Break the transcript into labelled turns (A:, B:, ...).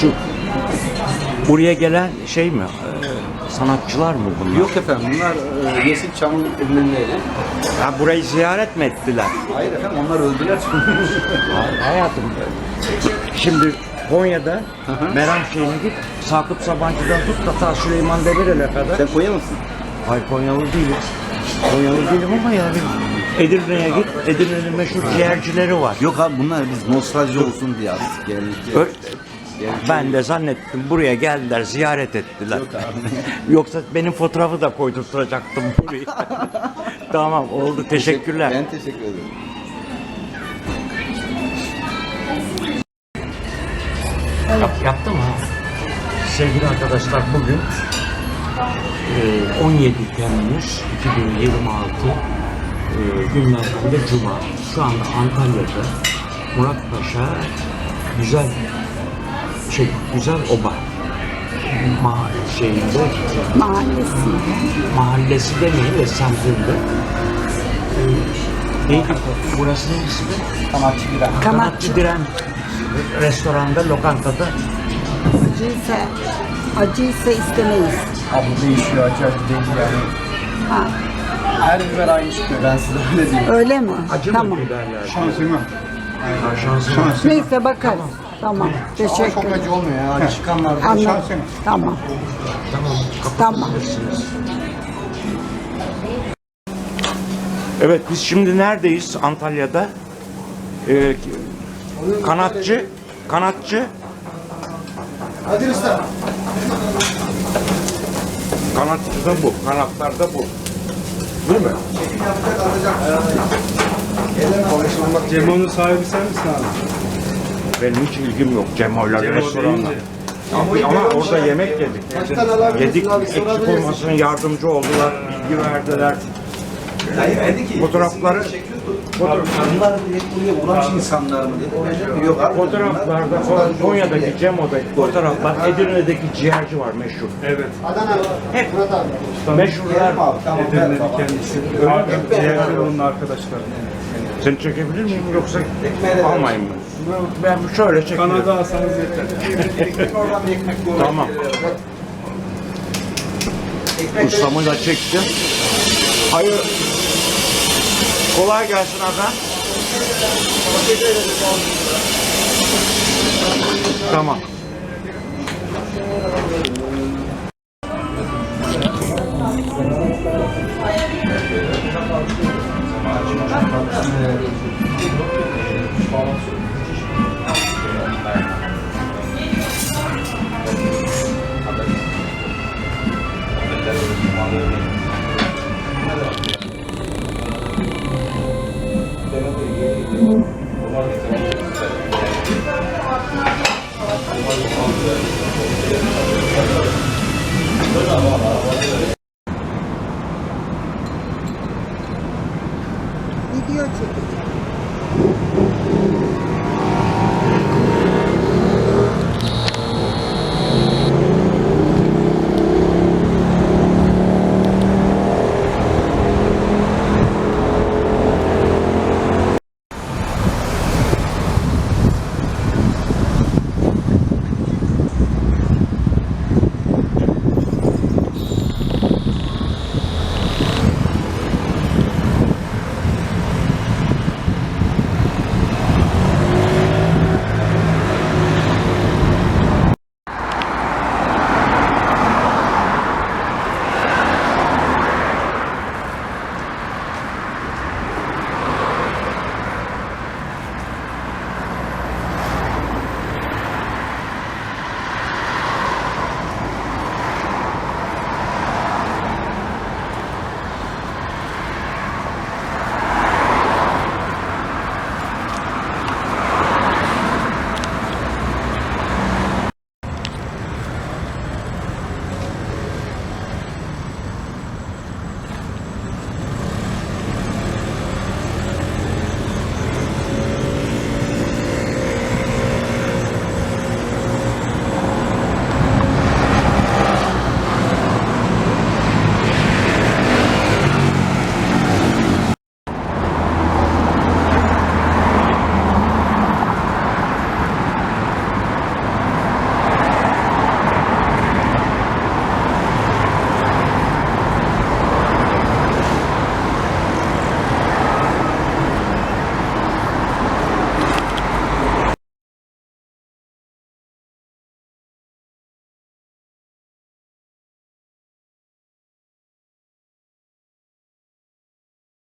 A: Şu buraya gelen şey mi? Sanatçılar mı bunlar?
B: Yok efendim, bunlar Yeşilçam'ın ünlüleri.
A: Ha, burayı ziyaret mi ettiler?
B: Hayır efendim, onlar öldüler çünkü.
A: Hayatım. Şimdi Konya'da Meram şeyine git, Sakıp Sabancı'dan tut da ta Süleyman Demirel'e kadar.
B: Sen Konya mısın?
A: Hayır, Konyalı değilim. Konyalı değilim ama yani Edirne'ye git, Edirne'nin meşhur ciğercileri var.
B: Yok abi, bunlar biz nostalji olsun diye artık geldik.
A: Ben de zannettim buraya geldiler, ziyaret ettiler.
B: Yok abi.
A: Yoksa benim fotoğrafı da koydurturacaktım buraya. Tamam, oldu. Teşekkürler.
B: Ben teşekkür ederim.
A: Yaptım ha. Sevgili arkadaşlar, bugün 17 Temmuz 2026 günlerden de Cuma. Şu anda Antalya'da Muratpaşa Güzel Oba mahallesi demeyin de semtinde. Neydi? Burasının ismi? Kanatçı Diren restoranda, lokantada.
C: Acıysa istemeyiz.
B: Abi değişiyor, acı değil yani.
C: Ha,
B: Her biber aynı çıkıyor, ben size öyle diyeyim.
C: öyle mi?
A: Acı
C: Tamam.
A: mı derler?
B: Şansıma.
A: Ha, şansım.
C: Neyse bakarız. Tamam. Teşekkür
B: Çok
C: ederim.
B: acı olmuyor ya, acı çıkanlar da
C: Anladım.
B: şansıma.
C: Tamam.
A: Tamam.
C: Tamam.
A: Evet, biz şimdi neredeyiz? Antalya'da. Kanatçı.
B: Hadi usta.
A: Kanatçı da bu. Kanatlar da bu. Değil mi?
D: Cemo'nun sahibi sen misin abi?
A: Benim hiç ilgim yok Cemo'yla restoranla.
D: deyince.
A: Ama orada yemek yedik. Yedik, eksik olmasın yardımcı oldular, bilgi verdiler. Fotoğrafları
B: Bunlar hep buraya uğramış insanlar mı dedi. Yok abi.
A: Fotoğraflarda Konya'daki Cemo'daki fotoğraflar, Edirne'deki ciğerci var meşhur.
D: Evet.
A: Hep meşhurlar.
D: Edirne'nin kendisi. Ciğerci onun arkadaşları.
A: Seni çekebilir miyim yoksa almayayım mı? Ben şöyle çekeyim.
D: Kanada alsanız yeter.
A: Tamam. Ustamı da çektim. Hayır. Kolay gelsin adam. Tamam.